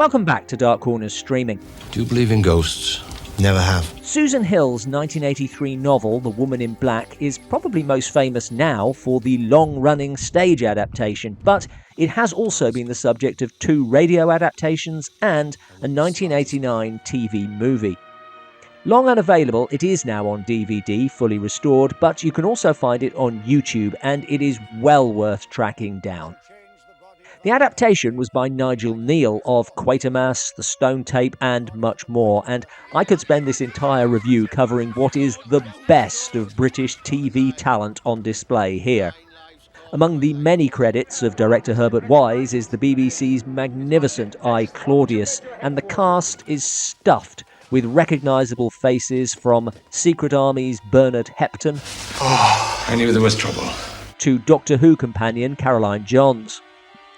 Welcome back to Dark Corners Streaming. Do you believe in ghosts? Never have. Susan Hill's 1983 novel, The Woman in Black, is probably most famous now for the long-running stage adaptation, but it has also been the subject of 2 radio adaptations and a 1989 TV movie. Long unavailable, it is now on DVD, fully restored, but you can also find it on YouTube, and it is well worth tracking down. The adaptation was by Nigel Neal of Quatermass, The Stone Tape and much more, and I could spend this entire review covering what is the best of British TV talent on display here. Among the many credits of director Herbert Wise is the BBC's magnificent I, Claudius, and the cast is stuffed with recognisable faces from Secret Army's Bernard Hepton I knew there was trouble. to Doctor Who companion Caroline Johns.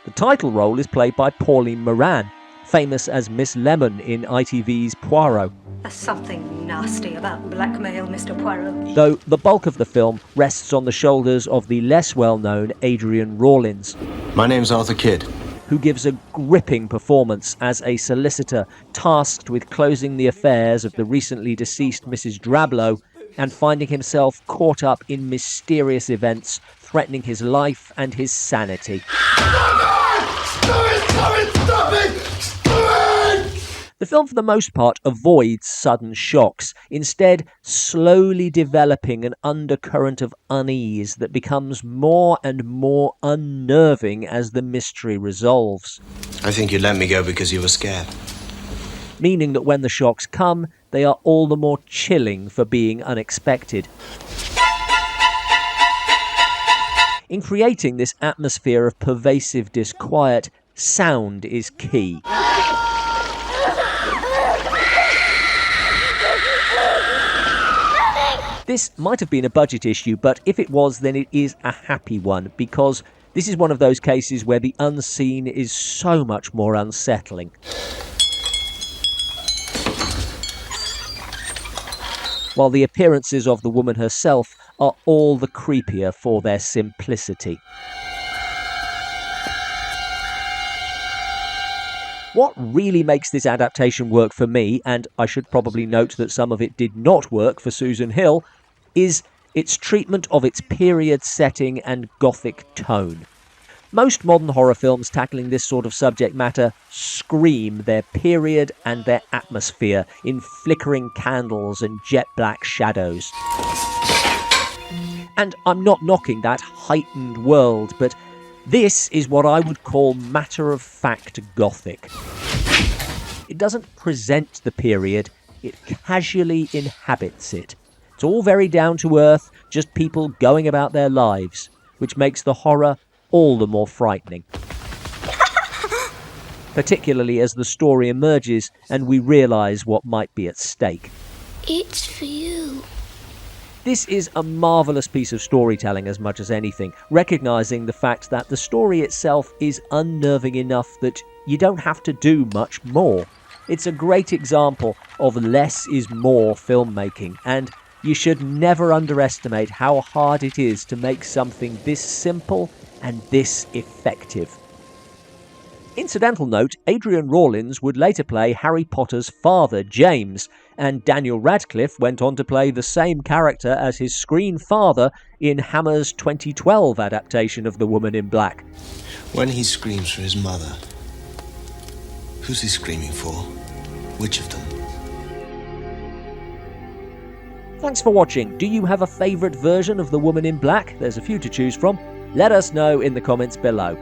The title role is played by Pauline Moran, famous as Miss Lemon in ITV's Poirot. There's something nasty about blackmail, Mr. Poirot. Though the bulk of the film rests on the shoulders of the less well-known Adrian Rawlins, My name's Arthur Kidd. who gives a gripping performance as a solicitor tasked with closing the affairs of the recently deceased Mrs. Drablow and finding himself caught up in mysterious events threatening his life and his sanity. Stop it! The film, for the most part, avoids sudden shocks, instead slowly developing an undercurrent of unease that becomes more and more unnerving as the mystery resolves. I think you let me go because you were scared. Meaning that when the shocks come, they are all the more chilling for being unexpected. In creating this atmosphere of pervasive disquiet, sound is key. This might have been a budget issue, but if it was, then it is a happy one, because this is one of those cases where the unseen is so much more unsettling. While the appearances of the woman herself are all the creepier for their simplicity. What really makes this adaptation work for me, and I should probably note that some of it did not work for Susan Hill, is its treatment of its period setting and gothic tone. Most modern horror films tackling this sort of subject matter scream their period and their atmosphere in flickering candles and jet black shadows. And I'm not knocking that heightened world, but this is what I would call matter-of-fact gothic. It doesn't present the period, it casually inhabits it. It's all very down-to-earth, just people going about their lives, which makes the horror all the more frightening. Particularly as the story emerges and we realise what might be at stake. It's for you. This is a marvellous piece of storytelling as much as anything, recognising the fact that the story itself is unnerving enough that you don't have to do much more. It's a great example of less is more filmmaking, and you should never underestimate how hard it is to make something this simple and this effective. Incidental note, Adrian Rawlins would later play Harry Potter's father, James, and Daniel Radcliffe went on to play the same character as his screen father in Hammer's 2012 adaptation of The Woman in Black. When he screams for his mother, who's he screaming for? Which of them? Thanks for watching. Do you have a favourite version of The Woman in Black? There's a few to choose from. Let us know in the comments below.